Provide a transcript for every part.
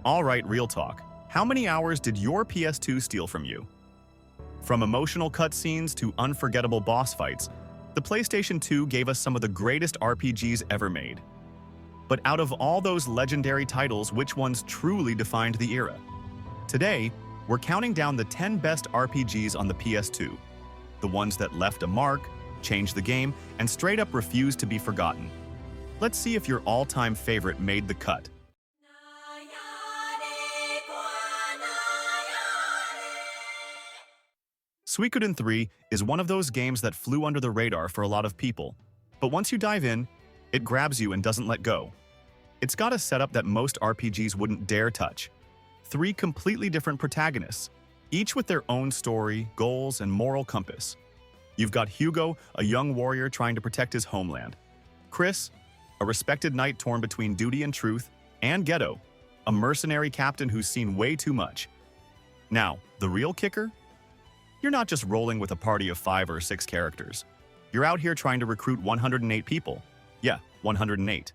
Alright, real talk. How many hours did your PS2 steal from you? From emotional cutscenes to unforgettable boss fights, the PlayStation 2 gave us some of the greatest RPGs ever made. But out of all those legendary titles, which ones truly defined the era? Today, we're counting down the 10 best RPGs on the PS2. The ones that left a mark, changed the game, and straight up refused to be forgotten. Let's see if your all-time favorite made the cut. Suikoden 3 is one of those games that flew under the radar for a lot of people. But once you dive in, it grabs you and doesn't let go. It's got a setup that most RPGs wouldn't dare touch. 3 completely different protagonists, each with their own story, goals, and moral compass. You've got Hugo, a young warrior trying to protect his homeland. Chris, a respected knight torn between duty and truth. And Geto, a mercenary captain who's seen way too much. Now, the real kicker? You're not just rolling with a party of 5 or 6 characters. You're out here trying to recruit 108 people. Yeah, 108.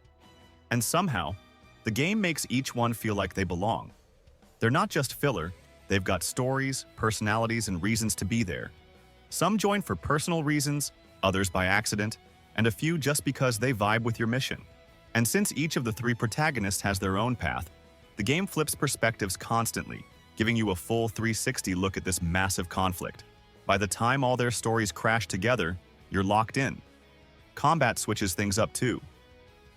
And somehow, the game makes each one feel like they belong. They're not just filler, they've got stories, personalities, and reasons to be there. Some join for personal reasons, others by accident, and a few just because they vibe with your mission. And since each of the 3 protagonists has their own path, the game flips perspectives constantly, giving you a full 360 look at this massive conflict. By the time all their stories crash together, you're locked in. Combat switches things up too.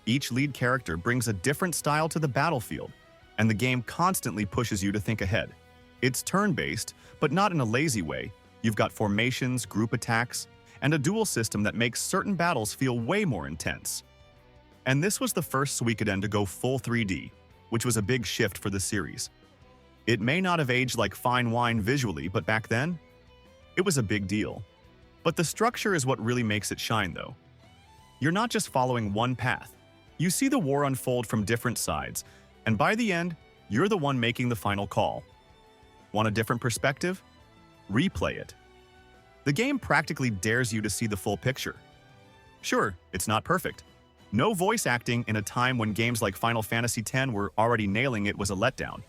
Each lead character brings a different style to the battlefield, and the game constantly pushes you to think ahead. It's turn-based, but not in a lazy way. You've got formations, group attacks, and a duel system that makes certain battles feel way more intense. And this was the first Suikoden to go full 3D, which was a big shift for the series. It may not have aged like fine wine visually, but back then, it was a big deal. But the structure is what really makes it shine, though. You're not just following one path. You see the war unfold from different sides, and by the end, you're the one making the final call. Want a different perspective? Replay it. The game practically dares you to see the full picture. Sure, it's not perfect. No voice acting in a time when games like Final Fantasy X were already nailing it was a letdown.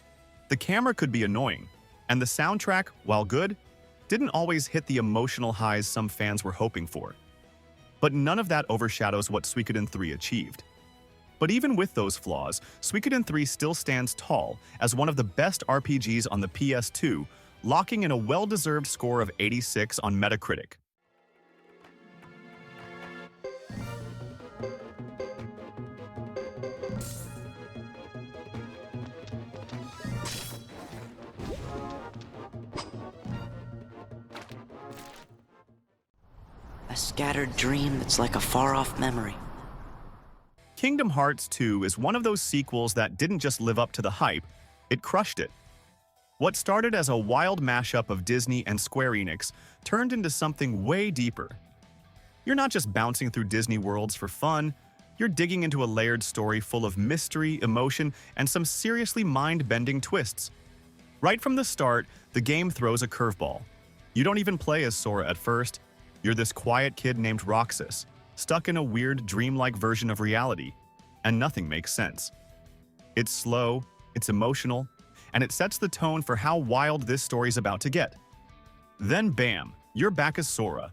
The camera could be annoying, and the soundtrack, while good, didn't always hit the emotional highs some fans were hoping for. But none of that overshadows what Suikoden 3 achieved. But even with those flaws, Suikoden 3 still stands tall as one of the best RPGs on the PS2, locking in a well-deserved score of 86 on Metacritic. A scattered dream that's like a far-off memory. Kingdom Hearts 2 is one of those sequels that didn't just live up to the hype, it crushed it. What started as a wild mashup of Disney and Square Enix turned into something way deeper. You're not just bouncing through Disney worlds for fun, you're digging into a layered story full of mystery, emotion, and some seriously mind-bending twists. Right from the start, the game throws a curveball. You don't even play as Sora at first. You're this quiet kid named Roxas, stuck in a weird, dreamlike version of reality, and nothing makes sense. It's slow, it's emotional, and it sets the tone for how wild this story's about to get. Then bam, you're back as Sora,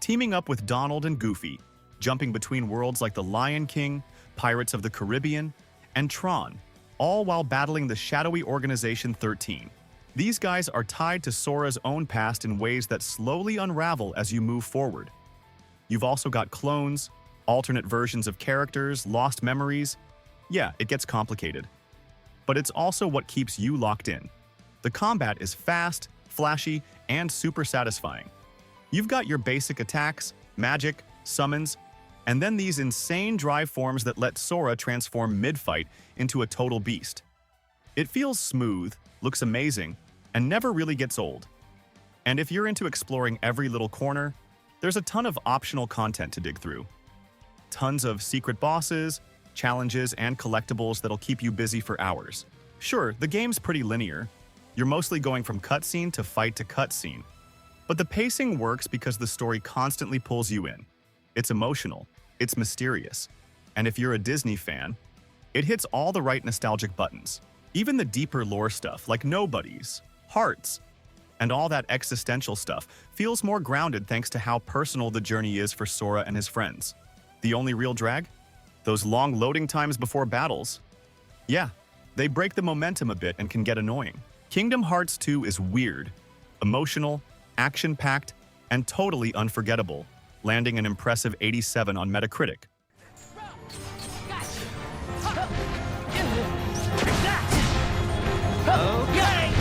teaming up with Donald and Goofy, jumping between worlds like the Lion King, Pirates of the Caribbean, and Tron, all while battling the shadowy Organization 13. These guys are tied to Sora's own past in ways that slowly unravel as you move forward. You've also got clones, alternate versions of characters, lost memories. Yeah, it gets complicated. But it's also what keeps you locked in. The combat is fast, flashy, and super satisfying. You've got your basic attacks, magic, summons, and then these insane drive forms that let Sora transform mid-fight into a total beast. It feels smooth, looks amazing, and never really gets old. And if you're into exploring every little corner, there's a ton of optional content to dig through. Tons of secret bosses, challenges, and collectibles that'll keep you busy for hours. Sure, the game's pretty linear. You're mostly going from cutscene to fight to cutscene. But the pacing works because the story constantly pulls you in. It's emotional, it's mysterious, and if you're a Disney fan, it hits all the right nostalgic buttons. Even the deeper lore stuff, like nobodies, hearts, and all that existential stuff, feels more grounded thanks to how personal the journey is for Sora and his friends. The only real drag? Those long loading times before battles. Yeah, they break the momentum a bit and can get annoying. Kingdom Hearts 2 is weird, emotional, action-packed, and totally unforgettable, landing an impressive 87 on Metacritic. Okay.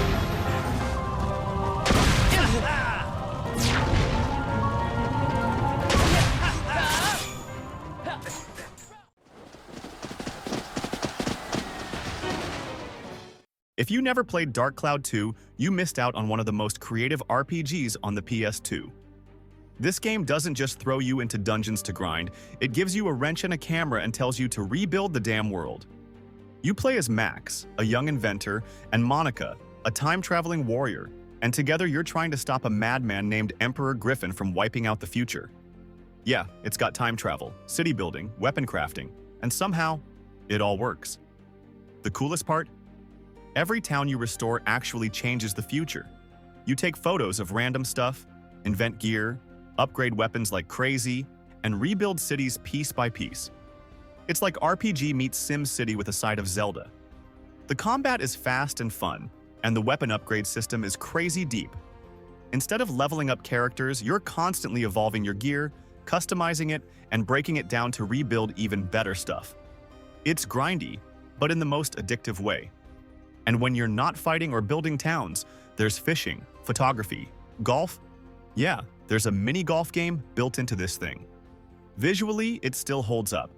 If you never played Dark Cloud 2, you missed out on one of the most creative RPGs on the PS2. This game doesn't just throw you into dungeons to grind, it gives you a wrench and a camera and tells you to rebuild the damn world. You play as Max, a young inventor, and Monica, a time-traveling warrior, and together you're trying to stop a madman named Emperor Griffin from wiping out the future. Yeah, it's got time travel, city building, weapon crafting, and somehow, it all works. The coolest part? Every town you restore actually changes the future. You take photos of random stuff, invent gear, upgrade weapons like crazy, and rebuild cities piece by piece. It's like RPG meets SimCity with a side of Zelda. The combat is fast and fun, and the weapon upgrade system is crazy deep. Instead of leveling up characters, you're constantly evolving your gear, customizing it, and breaking it down to rebuild even better stuff. It's grindy, but in the most addictive way. And when you're not fighting or building towns, there's fishing, photography, golf. Yeah, there's a mini golf game built into this thing. Visually, it still holds up.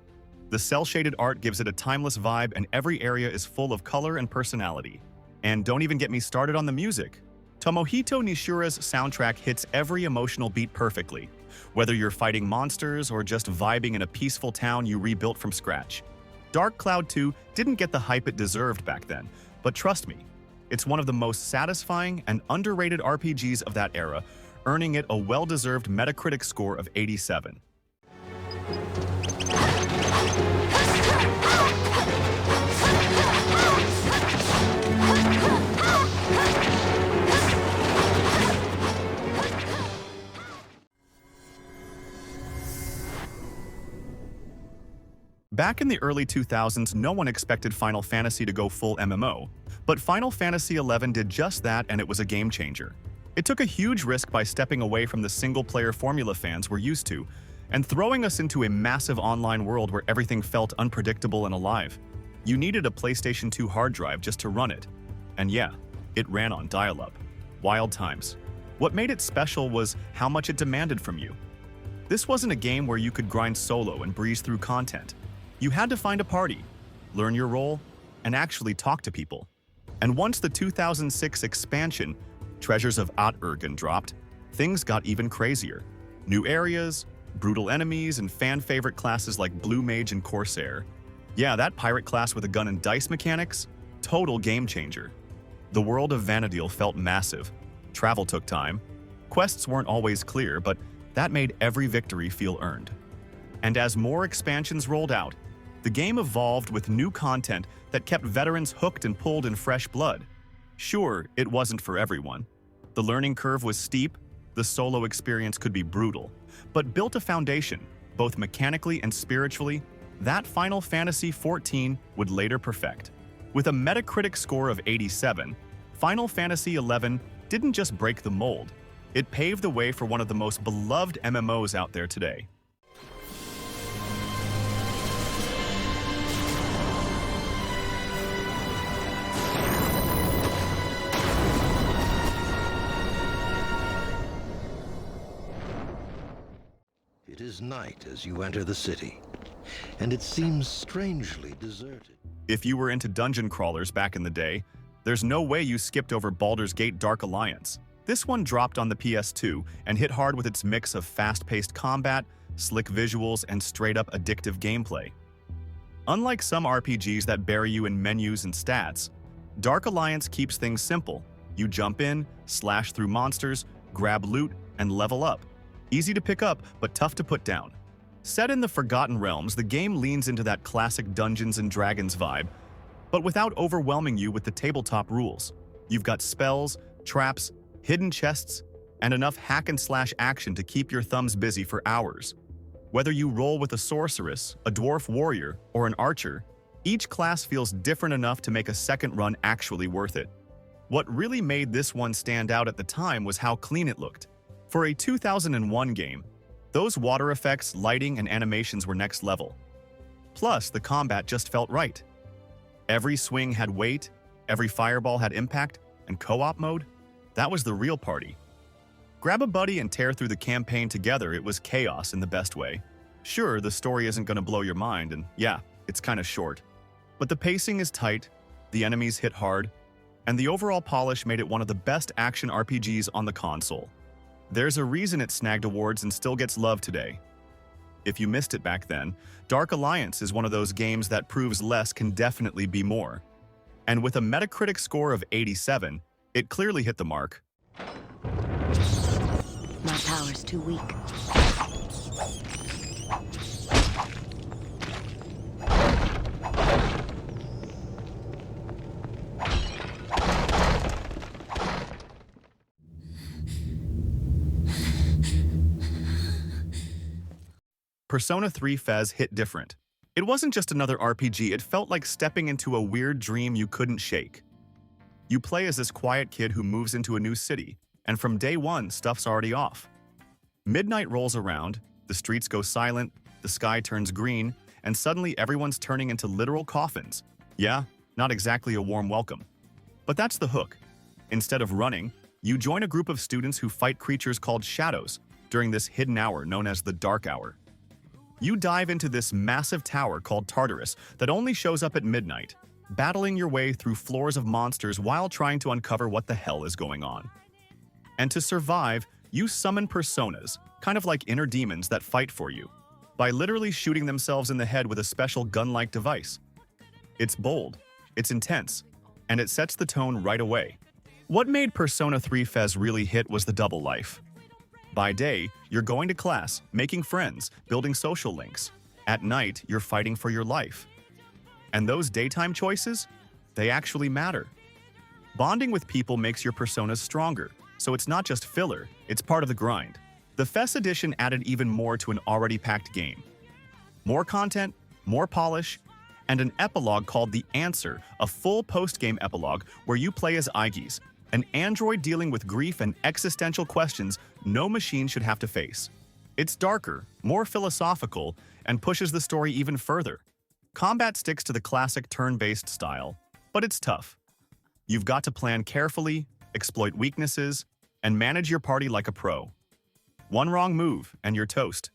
The cel-shaded art gives it a timeless vibe, and every area is full of color and personality. And don't even get me started on the music. Tomohito Nishira's soundtrack hits every emotional beat perfectly, whether you're fighting monsters or just vibing in a peaceful town you rebuilt from scratch. Dark Cloud 2 didn't get the hype it deserved back then, but trust me, it's one of the most satisfying and underrated RPGs of that era, earning it a well-deserved Metacritic score of 87. Back in the early 2000s, no one expected Final Fantasy to go full MMO, but Final Fantasy XI did just that, and it was a game changer. It took a huge risk by stepping away from the single-player formula fans were used to, and throwing us into a massive online world where everything felt unpredictable and alive. You needed a PlayStation 2 hard drive just to run it. And yeah, it ran on dial-up. Wild times. What made it special was how much it demanded from you. This wasn't a game where you could grind solo and breeze through content. You had to find a party, learn your role, and actually talk to people. And once the 2006 expansion, Treasures of Aht-Urgen, dropped, things got even crazier. New areas, brutal enemies, and fan-favorite classes like Blue Mage and Corsair. Yeah, that pirate class with a gun and dice mechanics? Total game changer. The world of Vana'diel felt massive. Travel took time. Quests weren't always clear, but that made every victory feel earned. And as more expansions rolled out, the game evolved with new content that kept veterans hooked and pulled in fresh blood. Sure, it wasn't for everyone. The learning curve was steep, the solo experience could be brutal, but built a foundation, both mechanically and spiritually, that Final Fantasy XIV would later perfect. With a Metacritic score of 87, Final Fantasy XI didn't just break the mold, it paved the way for one of the most beloved MMOs out there today. It is night as you enter the city, and it seems strangely deserted. If you were into dungeon crawlers back in the day, there's no way you skipped over Baldur's Gate Dark Alliance. This one dropped on the PS2 and hit hard with its mix of fast-paced combat, slick visuals, and straight-up addictive gameplay. Unlike some RPGs that bury you in menus and stats, Dark Alliance keeps things simple. You jump in, slash through monsters, grab loot, and level up. Easy to pick up, but tough to put down. Set in the Forgotten Realms, the game leans into that classic Dungeons & Dragons vibe, but without overwhelming you with the tabletop rules. You've got spells, traps, hidden chests, and enough hack-and-slash action to keep your thumbs busy for hours. Whether you roll with a sorceress, a dwarf warrior, or an archer, each class feels different enough to make a second run actually worth it. What really made this one stand out at the time was how clean it looked. For a 2001 game, those water effects, lighting, and animations were next level. Plus, the combat just felt right. Every swing had weight, every fireball had impact, and co-op mode? That was the real party. Grab a buddy and tear through the campaign together. It was chaos in the best way. Sure, the story isn't going to blow your mind, and yeah, it's kind of short. But the pacing is tight, the enemies hit hard, and the overall polish made it one of the best action RPGs on the console. There's a reason it snagged awards and still gets love today. If you missed it back then, Dark Alliance is one of those games that proves less can definitely be more. And with a Metacritic score of 87, it clearly hit the mark. My power's too weak. Persona 3 FES hit different. It wasn't just another RPG, it felt like stepping into a weird dream you couldn't shake. You play as this quiet kid who moves into a new city, and from day one, stuff's already off. Midnight rolls around, the streets go silent, the sky turns green, and suddenly everyone's turning into literal coffins. Yeah, not exactly a warm welcome. But that's the hook. Instead of running, you join a group of students who fight creatures called shadows during this hidden hour known as the Dark Hour. You dive into this massive tower called Tartarus that only shows up at midnight, battling your way through floors of monsters while trying to uncover what the hell is going on. And to survive, you summon personas, kind of like inner demons that fight for you, by literally shooting themselves in the head with a special gun-like device. It's bold, it's intense, and it sets the tone right away. What made Persona 3 FES really hit was the double life. By day, you're going to class, making friends, building social links. At night, you're fighting for your life. And those daytime choices? They actually matter. Bonding with people makes your personas stronger, so it's not just filler, it's part of the grind. The FES edition added even more to an already packed game. More content, more polish, and an epilogue called The Answer, a full post-game epilogue where you play as Aigis, an android dealing with grief and existential questions no machine should have to face. It's darker, more philosophical, and pushes the story even further. Combat sticks to the classic turn-based style, but it's tough. You've got to plan carefully, exploit weaknesses, and manage your party like a pro. One wrong move, and you're toast.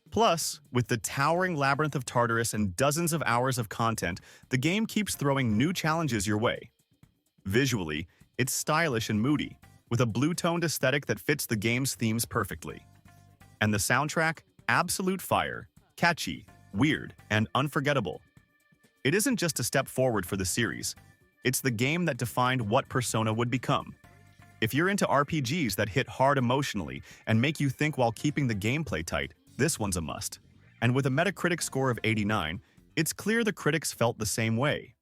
Plus, with the towering labyrinth of Tartarus and dozens of hours of content, the game keeps throwing new challenges your way. Visually, it's stylish and moody, with a blue-toned aesthetic that fits the game's themes perfectly. And the soundtrack? Absolute fire, catchy, weird, and unforgettable. It isn't just a step forward for the series. It's the game that defined what Persona would become. If you're into RPGs that hit hard emotionally and make you think while keeping the gameplay tight, this one's a must. And with a Metacritic score of 89, it's clear the critics felt the same way.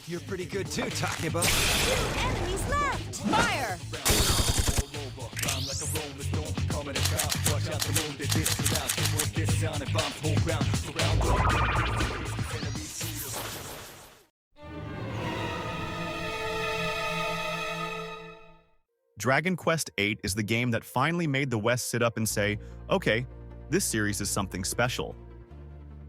You're pretty good too, Takeba. Two enemies left! Fire! Dragon Quest VIII is the game that finally made the West sit up and say, okay, this series is something special.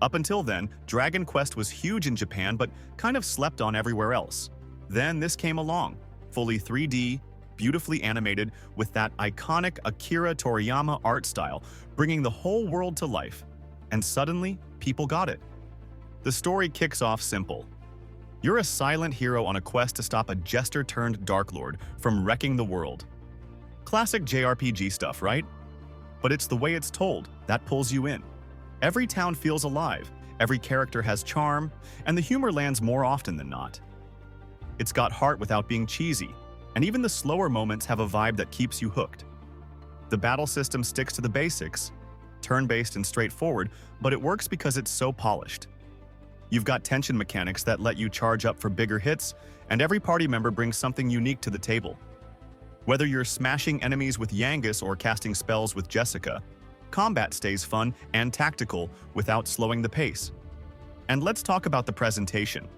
Up until then, Dragon Quest was huge in Japan but kind of slept on everywhere else. Then this came along, fully 3D, beautifully animated, with that iconic Akira Toriyama art style, bringing the whole world to life. And suddenly, people got it. The story kicks off simple. You're a silent hero on a quest to stop a jester-turned-dark lord from wrecking the world. Classic JRPG stuff, right? But it's the way it's told that pulls you in. Every town feels alive, every character has charm, and the humor lands more often than not. It's got heart without being cheesy, and even the slower moments have a vibe that keeps you hooked. The battle system sticks to the basics, turn-based and straightforward, but it works because it's so polished. You've got tension mechanics that let you charge up for bigger hits, and every party member brings something unique to the table. Whether you're smashing enemies with Yangus or casting spells with Jessica, combat stays fun and tactical without slowing the pace. And let's talk about the presentation.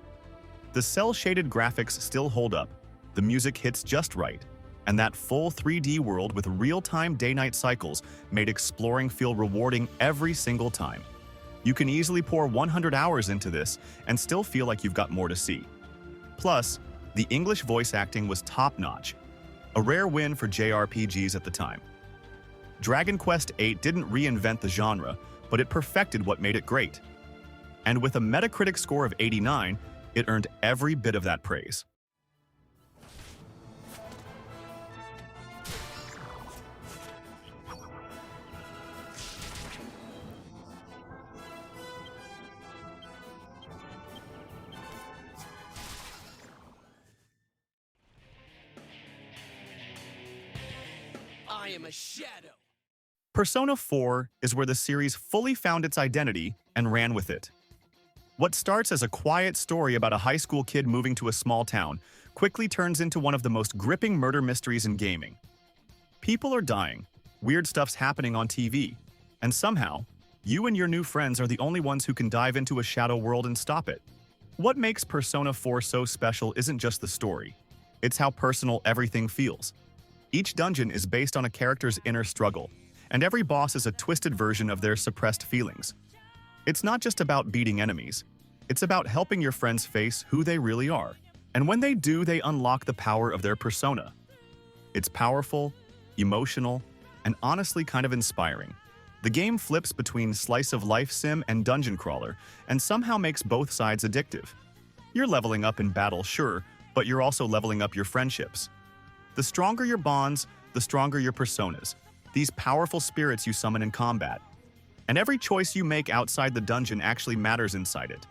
The cel-shaded graphics still hold up, the music hits just right, and that full 3D world with real-time day-night cycles made exploring feel rewarding every single time. You can easily pour 100 hours into this and still feel like you've got more to see. Plus, the English voice acting was top-notch, a rare win for JRPGs at the time. Dragon Quest VIII didn't reinvent the genre, but it perfected what made it great. And with a Metacritic score of 89, it earned every bit of that praise. I am a shadow. Persona 4 is where the series fully found its identity and ran with it. What starts as a quiet story about a high school kid moving to a small town quickly turns into one of the most gripping murder mysteries in gaming. People are dying, weird stuff's happening on TV, and somehow, you and your new friends are the only ones who can dive into a shadow world and stop it. What makes Persona 4 so special isn't just the story, it's how personal everything feels. Each dungeon is based on a character's inner struggle, and every boss is a twisted version of their suppressed feelings. It's not just about beating enemies, it's about helping your friends face who they really are. And when they do, they unlock the power of their persona. It's powerful, emotional, and honestly kind of inspiring. The game flips between slice-of-life sim and dungeon crawler, and somehow makes both sides addictive. You're leveling up in battle, sure, but you're also leveling up your friendships. The stronger your bonds, the stronger your personas, these powerful spirits you summon in combat. And every choice you make outside the dungeon actually matters inside it.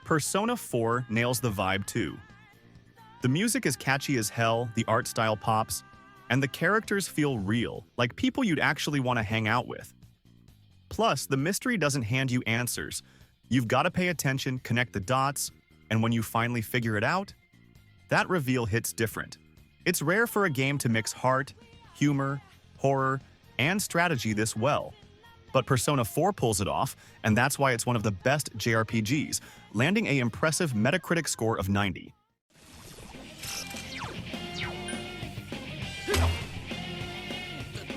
Persona 4 nails the vibe too. The music is catchy as hell, the art style pops, and the characters feel real, like people you'd actually want to hang out with. Plus, the mystery doesn't hand you answers. You've got to pay attention, connect the dots, and when you finally figure it out, that reveal hits different. It's rare for a game to mix heart, humor, horror, and strategy this well. But Persona 4 pulls it off, and that's why it's one of the best JRPGs, landing an impressive Metacritic score of 90.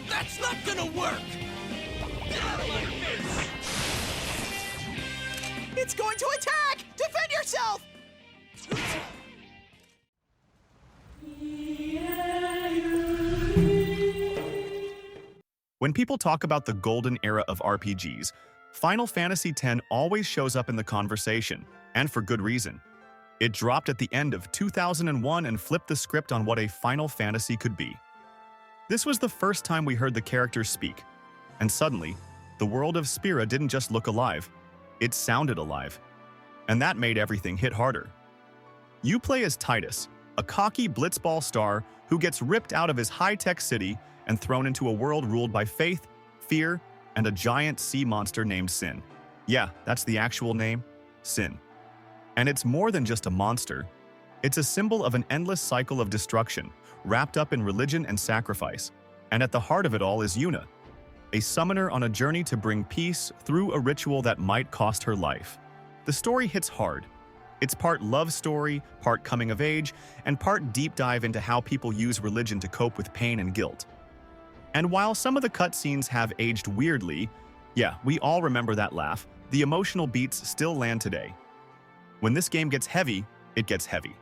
That's not gonna work! It's going to attack! Defend yourself! When people talk about the golden era of RPGs, Final Fantasy X always shows up in the conversation, and for good reason. It dropped at the end of 2001 and flipped the script on what a Final Fantasy could be. This was the first time we heard the characters speak, and suddenly, the world of Spira didn't just look alive, it sounded alive. And that made everything hit harder. You play as Titus, a cocky blitzball star who gets ripped out of his high-tech city and thrown into a world ruled by faith, fear, and a giant sea monster named Sin. Yeah, that's the actual name, Sin. And it's more than just a monster. It's a symbol of an endless cycle of destruction, wrapped up in religion and sacrifice. And at the heart of it all is Yuna, a summoner on a journey to bring peace through a ritual that might cost her life. The story hits hard. It's part love story, part coming of age, and part deep dive into how people use religion to cope with pain and guilt. And while some of the cutscenes have aged weirdly, yeah, we all remember that laugh, the emotional beats still land today. When this game gets heavy, it gets heavy.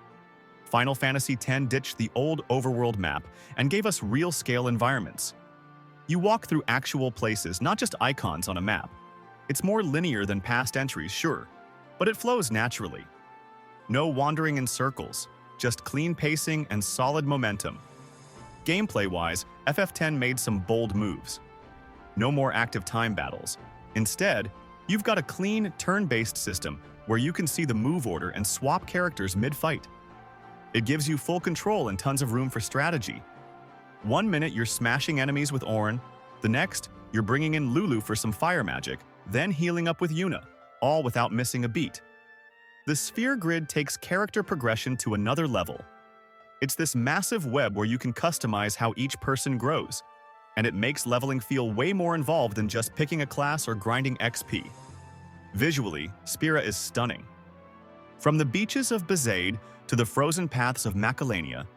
Final Fantasy X ditched the old overworld map and gave us real-scale environments. You walk through actual places, not just icons on a map. It's more linear than past entries, sure, but it flows naturally. No wandering in circles, just clean pacing and solid momentum. Gameplay-wise, FF10 made some bold moves. No more active time battles. Instead, you've got a clean, turn-based system where you can see the move order and swap characters mid-fight. It gives you full control and tons of room for strategy. 1 minute you're smashing enemies with Auron, the next, you're bringing in Lulu for some fire magic, then healing up with Yuna, all without missing a beat. The sphere grid takes character progression to another level. It's this massive web where you can customize how each person grows, and it makes leveling feel way more involved than just picking a class or grinding XP. Visually, Spira is stunning. From the beaches of Bezaid to the frozen paths of Macalania,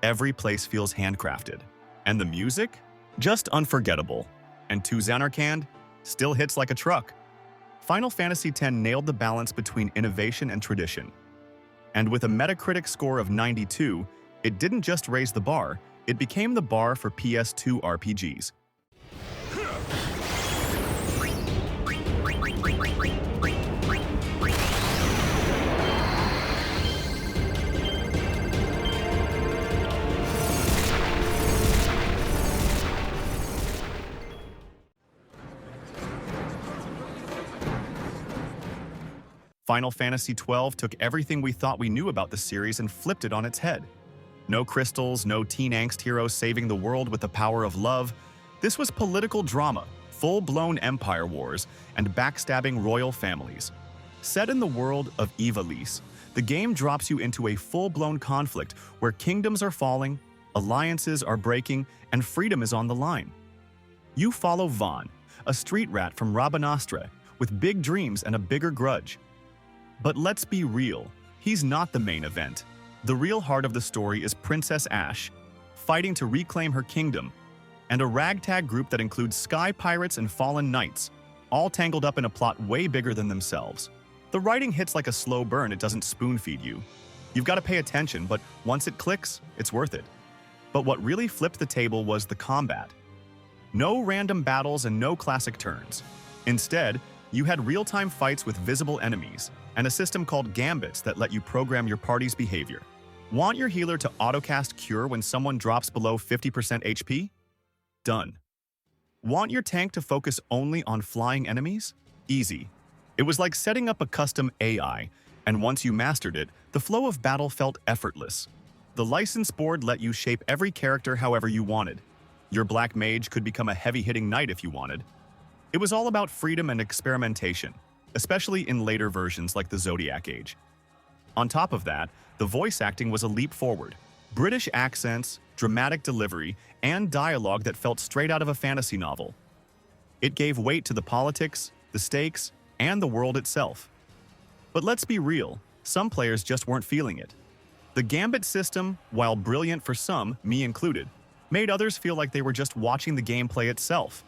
every place feels handcrafted. And the music? Just unforgettable. And To Zanarkand still hits like a truck. Final Fantasy X nailed the balance between innovation and tradition. And with a Metacritic score of 92, it didn't just raise the bar, it became the bar for PS2 RPGs. Final Fantasy XII took everything we thought we knew about the series and flipped it on its head. No crystals, no teen angst heroes saving the world with the power of love. This was political drama, full-blown empire wars, and backstabbing royal families. Set in the world of Ivalice, the game drops you into a full-blown conflict where kingdoms are falling, alliances are breaking, and freedom is on the line. You follow Vaughn, a street rat from Rabanastre, with big dreams and a bigger grudge. But let's be real, he's not the main event. The real heart of the story is Princess Ashe, fighting to reclaim her kingdom, and a ragtag group that includes sky pirates and fallen knights, all tangled up in a plot way bigger than themselves. The writing hits like a slow burn, it doesn't spoon-feed you. You've got to pay attention, but once it clicks, it's worth it. But what really flipped the table was the combat. No random battles and no classic turns. Instead, you had real-time fights with visible enemies, and a system called gambits that let you program your party's behavior. Want your healer to autocast Cure when someone drops below 50% HP? Done. Want your tank to focus only on flying enemies? Easy. It was like setting up a custom AI, and once you mastered it, the flow of battle felt effortless. The license board let you shape every character however you wanted. Your black mage could become a heavy-hitting knight if you wanted. It was all about freedom and experimentation, especially in later versions like the Zodiac Age. On top of that, the voice acting was a leap forward. British accents, dramatic delivery, and dialogue that felt straight out of a fantasy novel. It gave weight to the politics, the stakes, and the world itself. But let's be real, some players just weren't feeling it. The Gambit system, while brilliant for some, me included, made others feel like they were just watching the gameplay itself.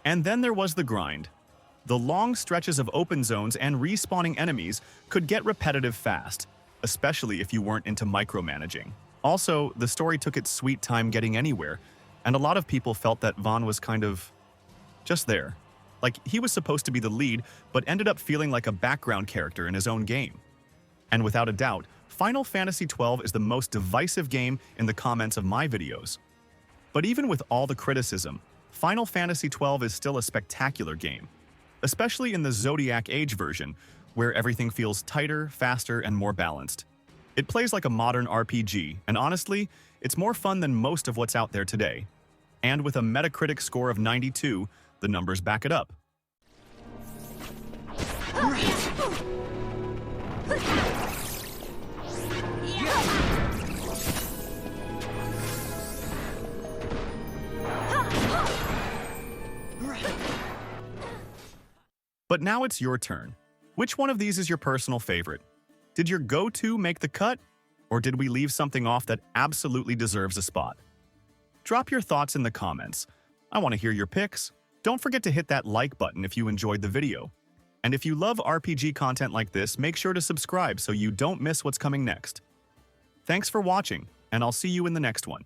And then there was the grind. The long stretches of open zones and respawning enemies could get repetitive fast, especially if you weren't into micromanaging. Also, the story took its sweet time getting anywhere, and a lot of people felt that Vaughn was kind of just there. Like, he was supposed to be the lead, but ended up feeling like a background character in his own game. And without a doubt, Final Fantasy XII is the most divisive game in the comments of my videos. But even with all the criticism, Final Fantasy XII is still a spectacular game, especially in the Zodiac Age version, where everything feels tighter, faster, and more balanced. It plays like a modern RPG, and honestly, it's more fun than most of what's out there today. And with a Metacritic score of 92, the numbers back it up. But now it's your turn. Which one of these is your personal favorite? Did your go-to make the cut? Or did we leave something off that absolutely deserves a spot? Drop your thoughts in the comments. I want to hear your picks. Don't forget to hit that like button if you enjoyed the video. And if you love RPG content like this, make sure to subscribe so you don't miss what's coming next. Thanks for watching, and I'll see you in the next one.